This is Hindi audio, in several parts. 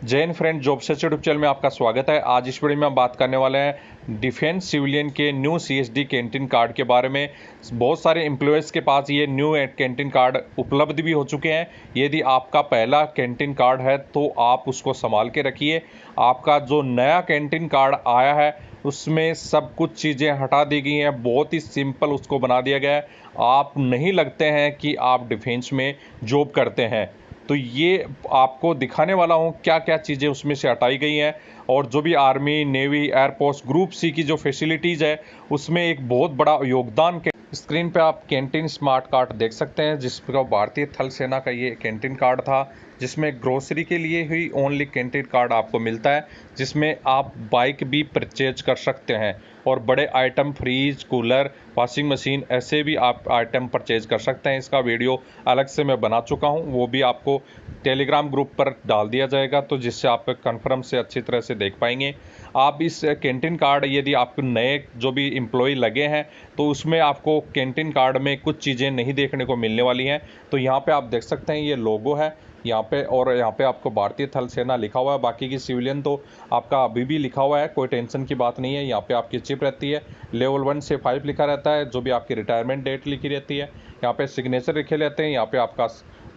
जय Hind friend, job search YouTube channel में आपका स्वागत है। आज इस वीडियो में हम बात करने वाले हैं डिफेंस सिविलियन के न्यू सीएसडी कैंटीन कार्ड के बारे में। बहुत सारे एम्प्लॉयज़ के पास ये न्यू कैंटीन कार्ड उपलब्ध भी हो चुके हैं। यदि आपका पहला कैंटीन कार्ड है तो आप उसको संभाल के रखिए। आपका जो नया कैंटीन कार्ड आया है उसमें सब कुछ चीज़ें हटा दी गई हैं, बहुत ही सिंपल उसको बना दिया गया है। आप नहीं लगते हैं कि आप डिफेंस में जॉब करते हैं, तो ये आपको दिखाने वाला हूँ क्या क्या चीज़ें उसमें से हटाई गई हैं। और जो भी army, navy, air force, group C की जो फैसिलिटीज़ है उसमें एक बहुत बड़ा योगदान के। स्क्रीन पे आप कैंटीन स्मार्ट कार्ड देख सकते हैं, जिसका भारतीय थल सेना का ये कैंटीन कार्ड था, जिसमें ग्रोसरी के लिए ही ओनली कैंटीन कार्ड आपको मिलता है, जिसमें आप बाइक भी परचेज कर सकते हैं और बड़े item fridge, cooler, washing machine ऐसे भी आप आइटम परचेज कर सकते हैं। इसका वीडियो अलग से मैं बना चुका हूं, वो भी आपको टेलीग्राम ग्रुप पर डाल दिया जाएगा, तो जिससे आप कन्फर्म से अच्छी तरह से देख पाएंगे। आप इस कैंटीन कार्ड, यदि आपको नए जो भी एम्प्लॉय लगे हैं तो उसमें आपको कैंटीन कार्ड में कुछ चीज़ें नहीं देखने को मिलने वाली हैं। तो यहाँ पे आप देख सकते हैं ये लोगो है यहाँ पे, और यहाँ पे आपको भारतीय थल सेना लिखा हुआ है। बाकी की सिविलियन तो आपका अभी भी लिखा हुआ है, कोई टेंशन की बात नहीं है। यहाँ पे आपकी चिप रहती है, लेवल 1 से 5 लिखा रहता है, जो भी आपकी रिटायरमेंट डेट लिखी रहती है। यहाँ पे सिग्नेचर लिखे रहते हैं, यहाँ पे आपका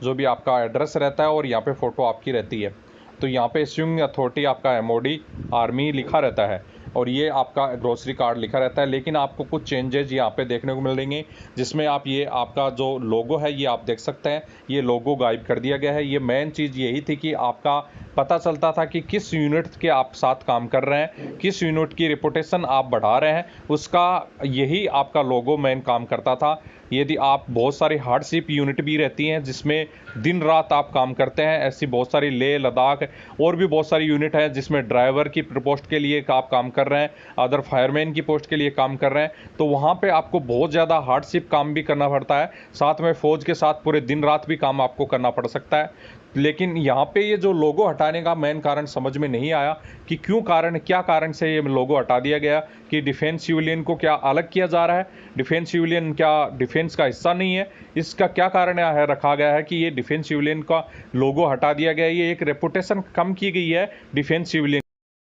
जो भी आपका एड्रेस रहता है और यहाँ पे फ़ोटो आपकी रहती है। तो यहाँ पे इश्यूइंग अथॉरिटी आपका एमओडी आर्मी लिखा रहता है और ये आपका ग्रोसरी कार्ड लिखा रहता है। लेकिन आपको कुछ चेंजेज यहाँ पे देखने को मिलेंगे, जिसमें आप ये आपका जो लोगो है ये आप देख सकते हैं, ये लोगो गायब कर दिया गया है। ये मेन चीज़ यही थी कि आपका पता चलता था कि किस यूनिट के आप साथ काम कर रहे हैं, किस यूनिट की रिपुटेशन आप बढ़ा रहे हैं, उसका यही आपका लोगो मेन काम करता था। यदि आप बहुत सारी हार्डशिप यूनिट भी रहती हैं जिसमें दिन रात आप काम करते हैं, ऐसी बहुत सारी लेह लद्दाख और भी बहुत सारी यूनिट है जिसमें ड्राइवर की पोस्ट के लिए आप काम कर रहे हैं, अदर फायरमैन की पोस्ट के लिए काम कर रहे हैं, तो वहाँ पे आपको बहुत ज़्यादा हार्डशिप काम भी करना पड़ता है। साथ में फ़ौज के साथ पूरे दिन रात भी काम आपको करना पड़ सकता है। लेकिन यहाँ पे ये जो लोगो हटाने का मेन कारण समझ में नहीं आया कि क्या कारण से ये लोगो हटा दिया गया, कि डिफेंस सिविलियन को क्या अलग किया जा रहा है, डिफेंस सिविलियन क्या डिफेंस का हिस्सा नहीं है, इसका क्या कारण है रखा गया है कि ये डिफेंस सिविलियन का लोगो हटा दिया गया है। ये एक रेपुटेशन कम की गई है डिफेंस सिविलियन।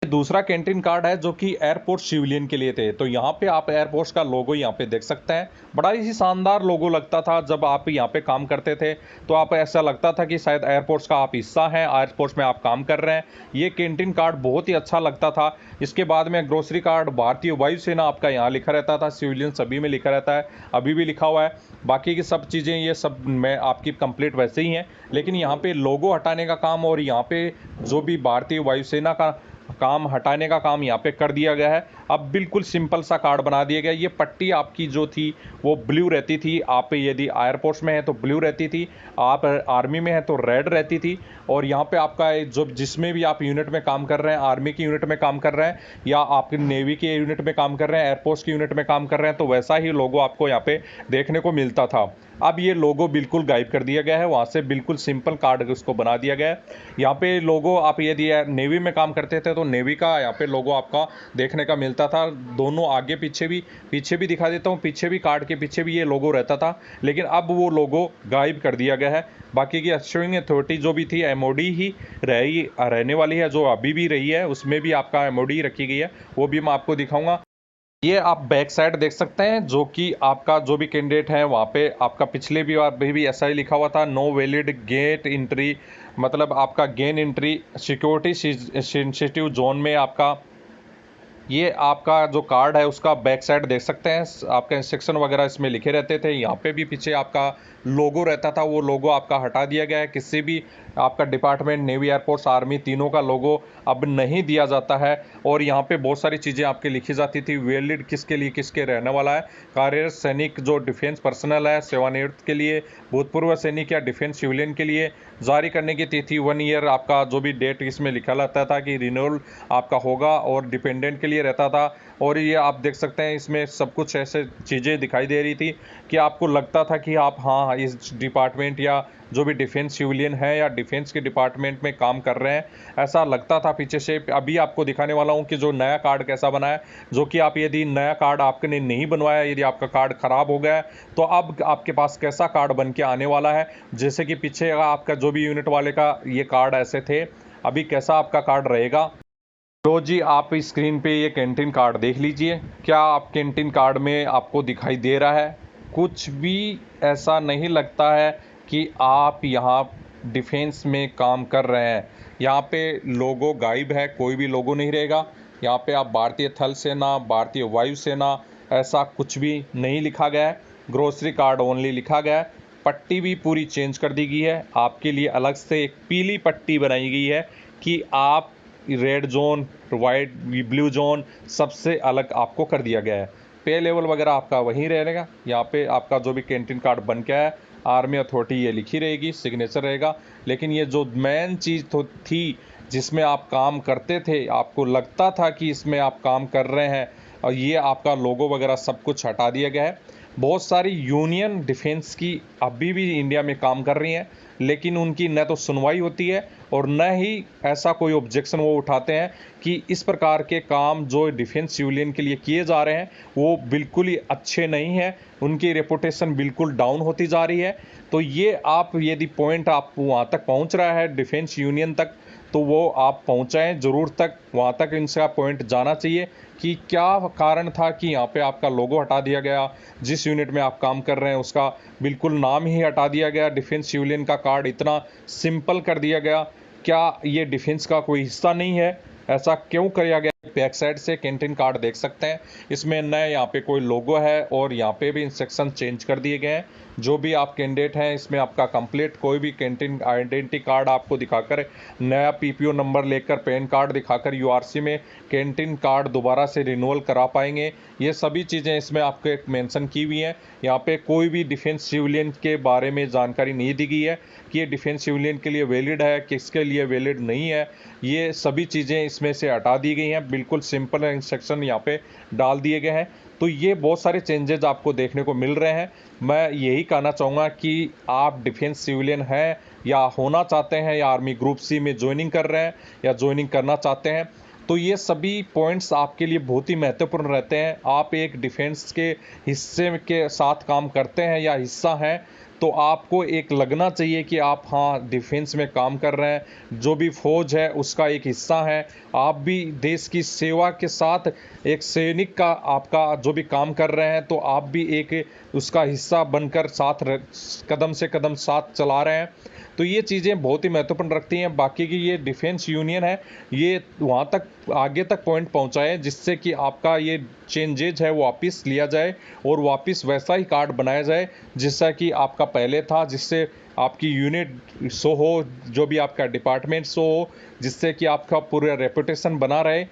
दूसरा कैंटीन कार्ड है जो कि एयरपोर्ट सिविलियन के लिए थे। तो यहाँ पे आप एयरपोर्ट का लोगो यहाँ पे देख सकते हैं, बड़ा ही शानदार लोगो लगता था। जब आप यहाँ पे काम करते थे तो आप ऐसा लगता था कि शायद एयरपोर्ट्स का आप हिस्सा हैं, एयरपोर्ट्स में आप काम कर रहे हैं। ये कैंटीन कार्ड बहुत ही अच्छा लगता था। इसके बाद में ग्रोसरी कार्ड भारतीय वायुसेना आपका यहाँ लिखा रहता था, सिविलियन सभी में लिखा रहता है, अभी भी लिखा हुआ है। बाकी की सब चीज़ें ये सब में आपकी कंप्लीट वैसे ही हैं, लेकिन यहाँ पे लोगो हटाने का काम और यहाँ पे जो भी भारतीय वायुसेना का काम हटाने का काम यहाँ पे कर दिया गया है। अब बिल्कुल सिंपल सा कार्ड बना दिया गया। ये पट्टी आपकी जो थी वो ब्लू रहती थी, आप यदि एयरपोर्ट्स में है तो ब्लू रहती थी, आप आर्मी में है तो रेड रहती थी। और यहाँ पे आपका जो जिसमें भी आप यूनिट में काम कर रहे हैं, आर्मी की यूनिट में काम कर रहे हैं या आप नेवी के यूनिट में काम कर रहे हैं, एयरफोर्स की यूनिट में काम कर रहे हैं, तो वैसा ही लोगो आपको यहाँ पे देखने को मिलता था। अब ये लोगो बिल्कुल गायब कर दिया गया है, वहाँ से बिल्कुल सिंपल कार्ड उसको बना दिया गया है। यहाँ पे लोगो आप यदि नेवी में काम करते थे तो नेवी का यहाँ पे लोगो आपका देखने का मिलता था, दोनों आगे पीछे भी दिखा देता हूँ, पीछे भी कार्ड के पीछे भी ये लोगो रहता था, लेकिन अब वो लोगो गायब कर दिया गया है। बाकी की इश्यूइंग अथॉरिटी जो भी थी एमओडी ही रहने वाली है, जो अभी भी रही है उसमें भी आपका एमओडी रखी गई है, वो भी मैं आपको दिखाऊंगा। ये आप बैक साइड देख सकते हैं, जो कि आपका जो भी कैंडिडेट है वहाँ पे आपका पिछले भी बार भी ऐसा ही लिखा हुआ था, नो वैलिड गेट एंट्री, मतलब आपका gain entry security sensitive zone में आपका ये आपका जो कार्ड है उसका बैक साइड देख सकते हैं। आपके इंस्ट्रक्शन वगैरह इसमें लिखे रहते थे। यहाँ पे भी पीछे आपका लोगो रहता था, वो लोगो आपका हटा दिया गया है। किसी भी आपका डिपार्टमेंट, नेवी, एयरफोर्स, आर्मी, तीनों का लोगो अब नहीं दिया जाता है। और यहाँ पे बहुत सारी चीज़ें आपके लिखी जाती थी, वैलिड किसके लिए किसके रहने वाला है, कार्यरत सैनिक जो डिफेंस पर्सनल है, सेवानिवृत्त के लिए, भूतपूर्व सैनिक या डिफेंस सिविलियन के लिए जारी करने की तिथि 1 ईयर आपका जो भी डेट इसमें लिखा रहता था कि रिन्यूअल आपका होगा, और डिपेंडेंट के लिए रहता था। और ये आप देख सकते हैं इसमें सब कुछ ऐसे चीज़ें दिखाई दे रही थी कि आपको लगता था कि आप हाँ इस डिपार्टमेंट या जो भी डिफेंस सिविलियन है या डिफेंस के डिपार्टमेंट में काम कर रहे हैं, ऐसा लगता था पीछे से। अभी आपको दिखाने वाला हूँ कि जो नया कार्ड कैसा बना है, जो कि आप यदि नया कार्ड आपने नहीं बनवाया, यदि आपका कार्ड ख़राब हो गया है, तो अब आपके पास कैसा कार्ड बन के आने वाला है। जैसे कि पीछे आपका जो भी यूनिट वाले का ये कार्ड ऐसे थे, अभी कैसा आपका कार्ड रहेगा। तो जी आप स्क्रीन पे ये कैंटीन कार्ड देख लीजिए। क्या आप कैंटीन कार्ड में आपको दिखाई दे रहा है? कुछ भी ऐसा नहीं लगता है कि आप यहाँ डिफेंस में काम कर रहे हैं। यहाँ पे लोगो गायब है, कोई भी लोगो नहीं रहेगा। यहाँ पे आप भारतीय थल सेना, भारतीय वायुसेना ऐसा कुछ भी नहीं लिखा गया है। ग्रोसरी कार्ड ओनली लिखा गया है। पट्टी भी पूरी चेंज कर दी गई है। आपके लिए अलग से एक पीली पट्टी बनाई गई है कि आप red zone, white, blue zone सबसे अलग आपको कर दिया गया है। पे लेवल वगैरह आपका वहीं रहेगा। यहाँ पे आपका जो भी कैंटीन कार्ड बन के है, आर्मी अथॉरिटी ये लिखी रहेगी, सिग्नेचर रहेगा। लेकिन ये जो मेन चीज़ तो थी जिसमें आप काम करते थे, आपको लगता था कि इसमें आप काम कर रहे हैं, और ये आपका लोगो वगैरह सब कुछ हटा दिया गया है। बहुत सारी यूनियन डिफेंस की अभी भी इंडिया में काम कर रही हैं, लेकिन उनकी न तो सुनवाई होती है और न ही ऐसा कोई ऑब्जेक्शन वो उठाते हैं कि इस प्रकार के काम जो डिफेंस सिविलियन के लिए किए जा रहे हैं वो बिल्कुल ही अच्छे नहीं हैं। उनकी रेपुटेशन बिल्कुल डाउन होती जा रही है। तो ये आप यदि पॉइंट आप वहाँ तक पहुँच रहा है डिफेंस यूनियन तक, तो वो आप पहुँचाएँ ज़रूर तक, वहाँ तक इनका पॉइंट जाना चाहिए कि क्या कारण था कि यहाँ पे आपका लोगो हटा दिया गया, जिस यूनिट में आप काम कर रहे हैं उसका बिल्कुल नाम ही हटा दिया गया, डिफेंस सिविलियन का कार्ड इतना सिंपल कर दिया गया। क्या ये डिफेंस का कोई हिस्सा नहीं है? ऐसा क्यों किया गया? बैक साइड से कैंटीन कार्ड देख सकते हैं, इसमें नए यहाँ पे कोई लोगो है और यहाँ पे भी इंस्ट्रक्शन चेंज कर दिए गए हैं। जो भी आप कैंडिडेट हैं, इसमें आपका कंप्लीट कोई भी कैंटीन आइडेंटिटी कार्ड आपको दिखाकर, नया पीपीओ नंबर लेकर, पैन कार्ड दिखाकर यूआरसी में कैंटीन कार्ड दोबारा से रिन्यूअल करा पाएंगे। ये सभी चीज़ें इसमें आपको मेंशन की हुई हैं। यहाँ पे कोई भी डिफेंस सिविलियन के बारे में जानकारी नहीं दी गई है कि ये डिफेंस सिविलियन के लिए वैलिड है, किसके लिए वैलिड नहीं है। ये सभी चीज़ें इसमें से हटा दी गई हैं, बिल्कुल सिंपल इंस्ट्रक्शन यहाँ पे डाल दिए गए हैं। तो ये बहुत सारे चेंजेस आपको देखने को मिल रहे हैं। मैं यही कहना चाहूँगा कि आप डिफेंस सिविलियन हैं या होना चाहते हैं, या आर्मी ग्रुप सी में ज्वाइनिंग कर रहे हैं या ज्वाइनिंग करना चाहते हैं, तो ये सभी पॉइंट्स आपके लिए बहुत ही महत्वपूर्ण रहते हैं। आप एक डिफेंस के हिस्से के साथ काम करते हैं या हिस्सा हैं, तो आपको एक लगना चाहिए कि आप हाँ डिफेंस में काम कर रहे हैं, जो भी फौज है उसका एक हिस्सा है। आप भी देश की सेवा के साथ एक सैनिक का आपका जो भी काम कर रहे हैं, तो आप भी एक उसका हिस्सा बनकर साथ कदम से कदम साथ चला रहे हैं। तो ये चीज़ें बहुत ही महत्वपूर्ण रखती हैं। बाकी की ये डिफेंस यूनियन है, ये वहाँ तक आगे तक पॉइंट पहुँचाए जिससे कि आपका ये चेंजेज है वो वापस लिया जाए और वापस वैसा ही कार्ड बनाया जाए जैसा कि आपका पहले था, जिससे आपकी यूनिट शो हो, जो भी आपका डिपार्टमेंट शो हो, जिससे कि आपका पूरा रेपुटेशन बना रहे